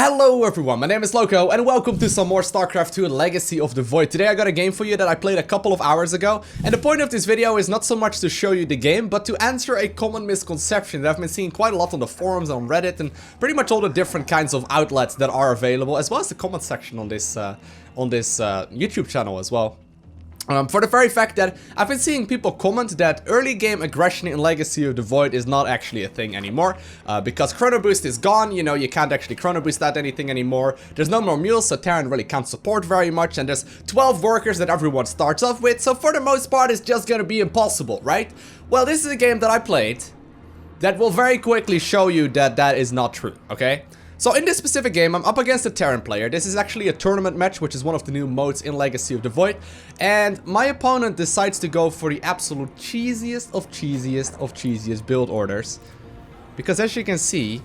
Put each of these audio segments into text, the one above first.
Hello everyone, my name is Loko and welcome to some more StarCraft 2 Legacy of the Void. Today I got a game for you that I played a couple of hours ago, and the point of this video is not so much to show you the game, but to answer a common misconception that I've been seeing quite a lot on the forums, on Reddit, and pretty much all the different kinds of outlets that are available, as well as the comment section on this YouTube channel as well. For the very fact that I've been seeing people comment that early game aggression in Legacy of the Void is not actually a thing anymore, because Chrono Boost is gone. You know, you can't actually Chrono Boost that anything anymore. There's no more mules, so Terran really can't support very much, and there's 12 workers that everyone starts off with, so for the most part it's just gonna be impossible, right? Well, this is a game that I played that will very quickly show you that that is not true, okay? So in this specific game, I'm up against a Terran player. This is actually a tournament match, which is one of the new modes in Legacy of the Void. And my opponent decides to go for the absolute cheesiest of cheesiest build orders. Because as you can see,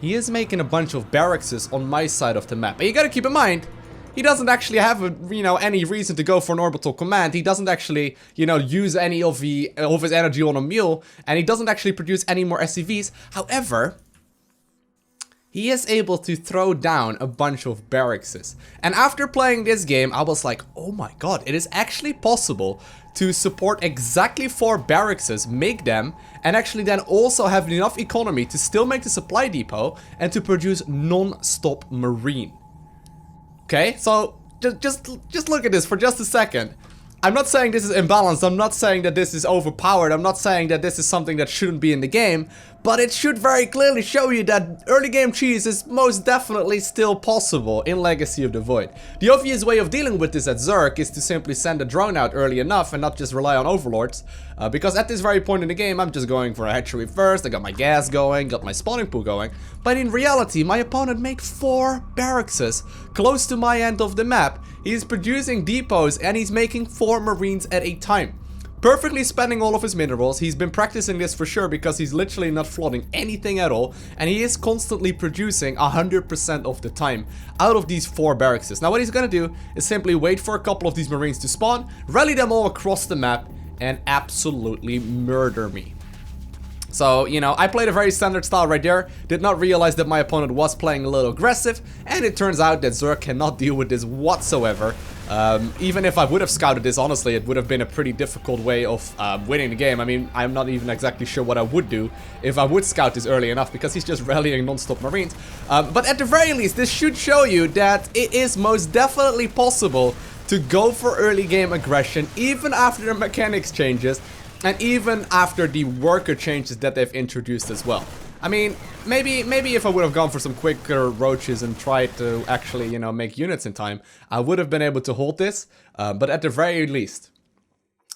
he is making a bunch of barracks on my side of the map. And you gotta keep in mind, he doesn't actually have any reason to go for an orbital command. He doesn't actually, use any of his energy on a mule. And he doesn't actually produce any more SCVs. However, he is able to throw down a bunch of barracks. And after playing this game, I was like, oh my god, it is actually possible to support exactly 4 barracks, make them, and actually then also have enough economy to still make the supply depot and to produce non-stop marine. Okay, so just look at this for just a second. I'm not saying this is imbalanced, I'm not saying that this is overpowered, I'm not saying that this is something that shouldn't be in the game, but it should very clearly show you that early game cheese is most definitely still possible in Legacy of the Void. The obvious way of dealing with this at Zerg is to simply send a drone out early enough and not just rely on overlords, because at this very point in the game I'm just going for a hatchery first, I got my gas going, got my spawning pool going, but in reality my opponent made 4 barracks close to my end of the map. He's producing depots and he's making 4 marines at a time. Perfectly spending all of his minerals. He's been practicing this for sure because he's literally not flooding anything at all. And he is constantly producing 100% of the time out of these 4 barracks. Now what he's gonna do is simply wait for a couple of these marines to spawn, rally them all across the map and absolutely murder me. So, I played a very standard style right there, did not realize that my opponent was playing a little aggressive, and it turns out that Zerg cannot deal with this whatsoever. Even if I would have scouted this, honestly, it would have been a pretty difficult way of winning the game. I mean, I'm not even exactly sure what I would do if I would scout this early enough, because he's just rallying non-stop marines. But at the very least, this should show you that it is most definitely possible to go for early game aggression, even after the mechanics changes, and even after the worker changes that they've introduced as well. I mean, maybe if I would have gone for some quicker roaches and tried to actually, make units in time, I would have been able to hold this. But at the very least,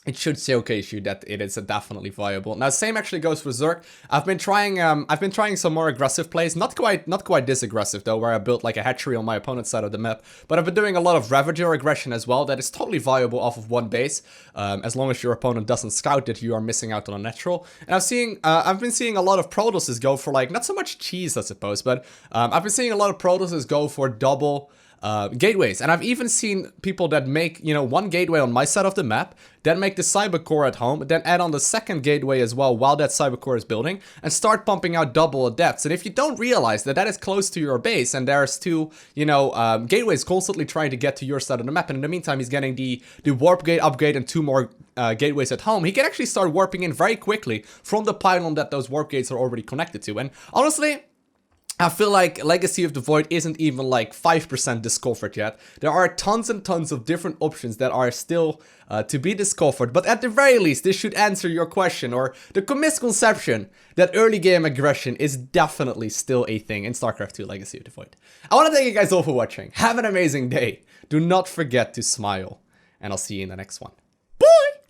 it should showcase you that it is definitely viable. Now, same actually goes for Zerg. I've been trying some more aggressive plays, not quite this aggressive though, where I built like a hatchery on my opponent's side of the map. But I've been doing a lot of Ravager aggression as well. That is totally viable off of one base, as long as your opponent doesn't scout it. You are missing out on a natural. And I've been seeing a lot of Protosses go for like not so much cheese, I suppose, but I've been seeing a lot of Protosses go for double gateways. And I've even seen people that make, one gateway on my side of the map, then make the cyber core at home, then add on the second gateway as well while that cyber core is building, and start pumping out double adepts. And if you don't realize that that is close to your base, and there's 2, gateways constantly trying to get to your side of the map, and in the meantime he's getting the warp gate upgrade and 2 more gateways at home, he can actually start warping in very quickly from the pylon that those warp gates are already connected to. And honestly, I feel like Legacy of the Void isn't even like 5% discovered yet. There are tons and tons of different options that are still to be discovered. But at the very least, this should answer your question or the misconception that early game aggression is definitely still a thing in StarCraft 2 Legacy of the Void. I want to thank you guys all for watching. Have an amazing day. Do not forget to smile. And I'll see you in the next one.